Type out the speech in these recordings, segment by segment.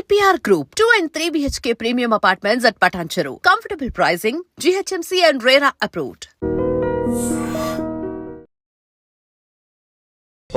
EPR Group, 2 and 3 BHK premium apartments at Patancheru. Comfortable pricing, GHMC and RERA approved.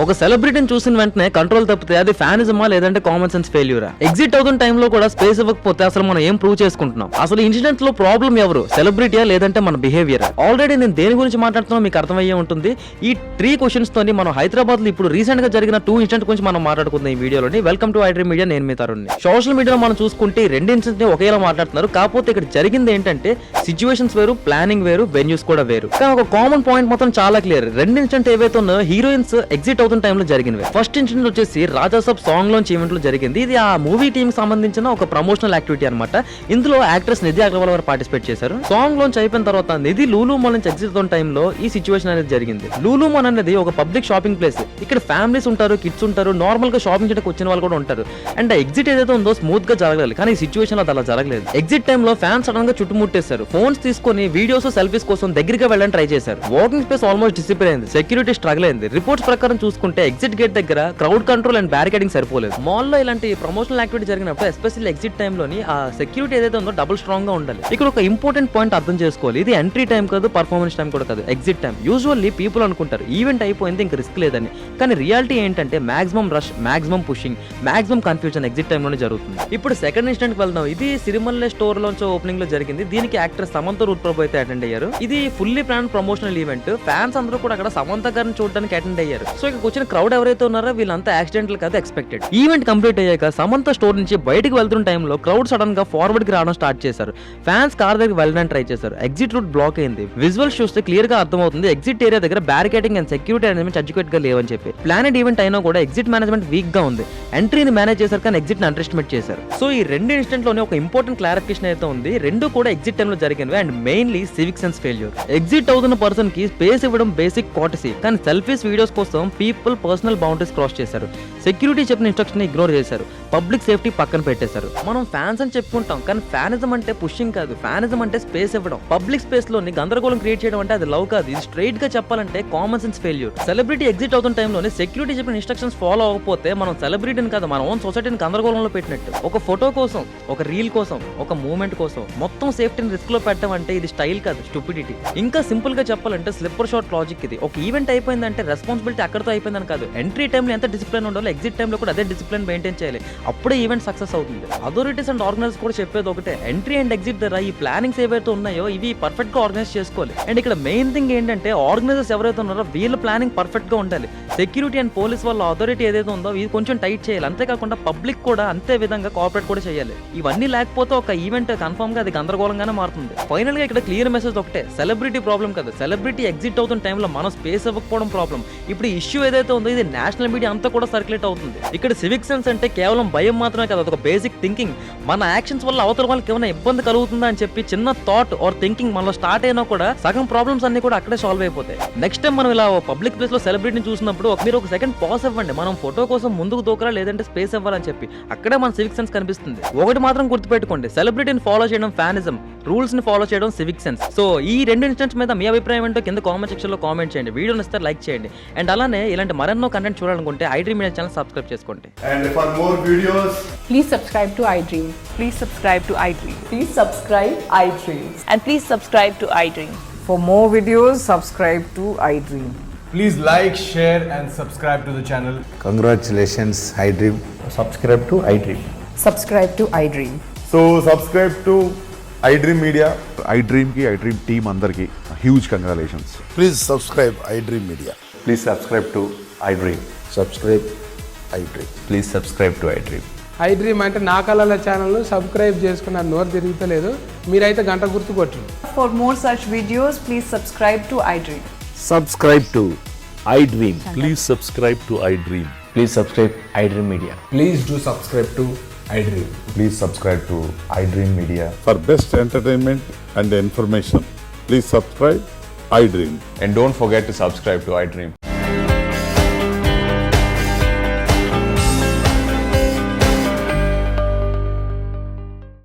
ఒక సెలబ్రిటీని చూసిన వెంటనే control తప్పితే అది ఫ్యానిజమా లేదంటే కామన్ సెన్స్ ఫెయిల్యూరా? ఎగ్జిట్ అవుతున్న టైంలో కూడా స్పేస్ ఇవ్వకపోతే అసలు మనం ఏం ప్రూవ్ చేసుకుంటున్నాం? అసలు ఇన్సిడెంట్ లో ప్రాబ్లం ఎవరు, సెలబ్రిటీయా లేదంటే మన బిహేవియర్? ఆల్రెడీ నేను దేని గురించి మాట్లాడుతున్నా మీకు అర్థమయ్యే ఉంటుంది. ఈ 3 క్వశ్చన్స్ తోని మనం హైదరాబాద్ లో ఇప్పుడు రీసెంట్ గా జరిగిన 2 ఇన్సిడెంట్ గురించి మనం మాట్లాడుకుందాం ఈ వీడియోలోని. వెల్కమ్ టు ఐడ్రీమ్ మీడియా, నేను మీ తరుణ్ని. సోషల్ మీడియాలో మనం చూసుకుంటే 2 ఇన్సిడెంట్స్ ని ఒకేలా మాట్లాడుతున్నారు. కాకపోతే ఇక్కడ జరిగింది ఏంటంటే సిచ్యువేషన్స్ వేరు, ప్లానింగ్ వేరు, వెన్యూస్ కూడా వేరు. కానీ ఒక కామన్ పాయింట్ మాత్రం చాలా క్లియర్. 2 ఇన్సిడెంట్ ఏవైతే ఉన్నాయో హీరోయిన్స్ ఎగ్జిట్ అవుతున్న టైంలో జరిగినవి. ఫస్ట్ ఇన్సిడెంట్ వచ్చేసి రాజాసాబ్ సాంగ్ లోంచి ఈవెంట్ లో జరిగింది. ఇది ఆ మూవీ టీమ్ సంబంధించిన ఒక ప్రమోషనల్ యాక్టివిటీ అనమాట. ఇందులో యాక్ట్రెస్ నిధి అగర్వాల్ గారు పార్టిసిపేట్ చేశారు. సాంగ్ లోంచి అయిపోయిన తర్వాత నిధి లూలు మాల్ నుంచి ఎగ్జిట్ అవుతున్న టైంలో ఈ సిచ్యువేషన్ అనేది జరిగింది. లూలు మాల్ అనేది ఒక పబ్లిక్ షాపింగ్ ప్లేస్. ఇక్కడ ఫ్యామిలీస్ ఉంటారు, కిడ్స్ ఉంటారు, నార్మల్ గా షాపింగ్ చేయడానికి వచ్చిన వాళ్ళు కూడా ఉంటారు. అండ్ ఎగ్జిట్ ఏదైతే ఉందో స్మూత్ గా జరగలేదు. కానీ ఈ సిచ్యువేషన్ లో అలా జరగలేదు. ఎగ్జిట్ టైంలో ఫ్యాన్స్ సడన్ గా చుట్టుముట్టేశారు. ఫోన్స్ తీసుకొని వీడియోస్, సెల్ఫీస్ కోసం దగ్గరగా వెళ్ళని ట్రై చేశారు. వాకింగ్ స్పేస్ ఆల్మోస్ట్ డిసిప్లిన్ అయింది. సెక్యూరిటీ స్ట్రగుల్ అయింది. రిపోర్ట్స్ ప్రకారం చూసుకుంటే ఎగ్జిట్ గేట్ దగ్గర క్రౌడ్ కంట్రోల్ అండ్ బ్యారికేడింగ్ సరిపోలేదు. మాల్లో ఇలాంటి ప్రమోషనల్ యాక్టివిటీ జరిగినప్పుడు ఎస్పెషల్లీ ఎగ్జిట్ టైంలోని ఆ సెక్యూరిటీ ఏదైతే ఉందో డబుల్ స్ట్రాంగ్ గా ఉండాలి. ఇక్కడ ఒక ఇంపార్టెంట్ పాయింట్ అర్థం చేసుకోవాలి. ఇది ఎంట్రీ టైం కాదు, పర్ఫార్మెన్స్ టైం కూడా కాదు, ఎగ్జిట్ టైం. యూజువల్లీ పీపుల్ అనుకుంటారు ఈవెంట్ అయిపోయింది ఇంక రిస్క్ లేదని. కానీ రియాలిటీ ఏంటంటే maximum rush, maximum pushing, maximum confusion exit టైంలోనే జరుగుతుంది. ఇప్పుడు సెకండ్ ఇన్సిడెంట్ కి వెళ్దాం. ఇది సిరిమల్లె స్టోర్ లోంచి ఓపెనింగ్ లో జరిగింది. దీనికి యాక్టర్ సమంత రూట్ ప్రభు అయితే అటెండ్ అయ్యారు. ఇది fully plan promotional event. Fans అందరూ కూడా అక్కడ సమంత గారిని చూడడానికి అటెండ్ అయ్యారు. సో ఇక్కడ వచ్చిన క్రౌడ్ ఎవరైతే ఉన్నారో వీళ్ళంతా యాక్సిడెంటల్ కాదు, ఎక్స్పెక్టెడ్. ఈవెంట్ కంప్లీట్ అయ్యాక సమంత స్టోర్ నుంచి బయటకు వెళ్తున్న టైంలో క్రౌడ్ సడన్ గా ఫార్వర్డ్ కి రావడం స్టార్ట్ చేశారు. ఫ్యాన్స్ కార్ దగ్గర వెళ్ళడానికి ట్రై చేశారు. ఎగ్జిట్ రూట్ బ్లాక్ అయింది. విజువల్స్ చూస్తే క్లియర్ గా అర్థమవుతుంది ఎగ్జిట్ ఏరియా దగ్గర బ్యారికేడింగ్ అండ్ సెక్యూరిటీ అరేంజ్మెంట్ అడ్జుకేట్ గా లేవని చెప్పి. ప్లానెడ్ ఈవెంట్ అయినా కూడా ఎగ్జిట్ మేనేజ్మెంట్ వీక్ గా ఉంది. ఎంట్రీని మేనేజ్ చేశారు కానీ ఎగ్జిట్ ని అండర్ ఎస్టిమేట్ చేశారు. సో ఈ 2 ఇన్సిడెంట్ లోనే ఒక ఇంపార్టెంట్ క్లారిఫికేషన్ అయితే ఉంది. 2 కూడా ఎగ్జిట్ టైంలో జరిగినవి and mainly civic sense failure. Exit అవుతున్న పర్సన్ కి స్పేస్ ఇవ్వడం బేసిక్ కోటసీ. కానీ సెల్ఫీస్, వీడియోస్ కోసం పీపుల్ పర్సనల్ బౌండరీస్ క్రాస్ చేశారు. సెక్యూరిటీ చెప్పిన ఇన్స్ట్రక్షన్ ఇగ్నోర్ చేశారు. పబ్లిక్ సేఫ్టీ పక్కన పెట్టేశారు. మనం ఫ్యాన్స్ అని చెప్పుకుంటాం కానీ ఫ్యానిజం అంటే పుషింగ్ కాదు. ఫ్యానిజం అంటే స్పేస్ ఇవ్వడం. పబ్లిక్ స్పేస్ లోని గందరగోళం క్రియేట్ చేయడం అంటే అది లవ్ కాదు. ఇది స్ట్రైట్ గా చెప్పాలంటే common sense failure. Celebrity exit అవుతున్న టైంలోనే సెక్యూరిటీ చెప్పిన ఇన్స్ట్రక్షన్స్ ఫాలో అవ్వకపోతే మనం సెలబ్రిటీని కాదు, మన ఓన్ సొసైటీని గందరగోళంలో పెట్టినట్టు. ఒక ఫోటో కోసం, ఒక రీల్ కోసం, ఒక మూమెంట్ కోసం మొత్తం సేఫ్టీని రిస్క్ లో పెట్టడం అంటే ఇది స్టైల్ కాదు, స్టూపిడిటీ. ఇంకా సింపుల్ గా చెప్పాలంటే స్లిప్పర్ షాట్ లాజిక్ ఇది. ఒక ఈవెంట్ అయిపోయిందంటే రెస్పాన్సిబిలిటీ అక్కడితో అయిపోయిందని కాదు. ఎంట్రీ టైంలో ఎంత డిసిప్లిన్ ఉండాలో ఎగ్జిట్ టైంలో కూడా అదే డిసిప్లిన్ మెయింటైన్ చేయాలి. అప్పుడే ఈవెంట్ సక్సెస్ అవుతుంది. అథారిటీస్ అండ్ ఆర్గనైజర్స్ కూడా చెప్పేది ఒకటే, ఎంట్రీ అండ్ ఎగ్జిట్ దగ్గర ఈ ప్లానింగ్స్ ఏవైతే ఉన్నాయో ఇవి పర్ఫెక్ట్ గా ఆర్గనైజ్ చేసుకోవాలి. అండ్ ఇక్కడ మెయిన్ థింగ్ ఏంటంటే ఆర్గనైజర్స్ ఎవరైతే ఉన్నారో వీళ్ళ ప్లానింగ్ పర్ఫెక్ట్ గా ఉండాలి. సెక్యూరిటీ అండ్ పోలీస్ వాళ్ళ అథారిటీ ఏదైతే ఉందో ఇది కొంచెం టైట్ చేయాలి. అంతేకాకుండా పబ్లిక్ కూడా అంతే విధంగా కోఆపరేట్ కూడా చేయాలి. ఇవన్నీ లేకపోతే ఒక ఈవెంట్ కన్ఫర్మ్ గా అది గందరగోళంగానే మారుతుంది. ఫైనల్ గా ఇక్కడ క్లియర్ మెసేజ్ ఒకటే, సెలబ్రిటీ ప్రాబ్లం కాదు, సెలబ్రిటీ ఎగ్జిట్ అవుతున్న టైంలో మనం స్పేస్ ఇవ్వకపోవడం ప్రాబ్లం. ఇప్పుడు ఈ ఇష్యూ ఏదైతే ఉందో ఇది నేషనల్ మీడియా అంతా కూడా సర్క్యులేట్ అవుతుంది. ఇక్కడ సివిక్ సెన్స్ అంటే కేవలం భయం మాత్రమే కాదు, అదొక బేసిక్ థింకింగ్. మన యాక్షన్స్ వల్ల అవతల వాళ్ళకి ఏమైనా ఇబ్బంది కలుగుతుందా అని చెప్పి చిన్న థాట్ ఆర్ థింకింగ్ మనలో స్టార్ట్ అయినా కూడా సగం ప్రాబ్లమ్స్ అన్ని కూడా అక్కడే సాల్వ్ అయిపోతాయి. నెక్స్ట్ టైం మనం ఇలా పబ్లిక్ ప్లేస్ లో సెలబ్రిటీని చూసినప్పుడు మీరు ఒక సెకండ్ పాస్ ఇవ్వండి. మనం ఫోటో కోసం ముందుకు దూకరా లేదంటే స్పేస్ ఇవ్వాలని చెప్పి అక్కడే మన సివిక్ సెన్స్ కనిపిస్తుంది. ఒకటి మాత్రం గుర్తుపెట్టుకోండి, సెలబ్రిటీని ఫాలో చేయడం ఫ్యానిజం, రూల్స్ ని ఫాలో చేయడం సివిక్ సెన్స్. సో ఈ 2 ఇన్స్టెంట్స్ మీద మీ అభిప్రాయం ఏంటో కింద కామెంట్ సెక్షన్ లో కామెంట్ చేయండి. వీడియోని ఇస్తే లైక్ చేయండి. అండ్ అలానే ఇలాంటి మరెన్నో కంటెంట్ చూడాలనుకుంటే ఐడ్రీమ్ మీడియా ఛానల్ సబ్స్క్రైబ్ చేసుకోండి. And for more videos, please subscribe to iDream. Please subscribe to iDream. Please subscribe iDream. And please subscribe to iDream. For more videos, subscribe to iDream. please like, share and subscribe to the channel. Congratulations, iDream. Subscribe to iDream. Subscribe to iDream. So subscribe to iDream Media. iDream ki iDream team andarki huge congratulations. Please subscribe iDream Media. Please subscribe to iDream. Subscribe iDream. Please subscribe to iDream. iDream అంటే నా కళల channel subscribe చేసుకున్న నోరు తిరుగుతలేదు, మీరైతే గంట గుర్తు కొట్టండి. For more such videos, please subscribe to iDream. Subscribe to iDream. Please subscribe to iDream. Please subscribe iDream Media. Please do subscribe to iDream. Please subscribe to iDream Media. For best entertainment and information, please subscribe iDream. And don't forget to subscribe to iDream.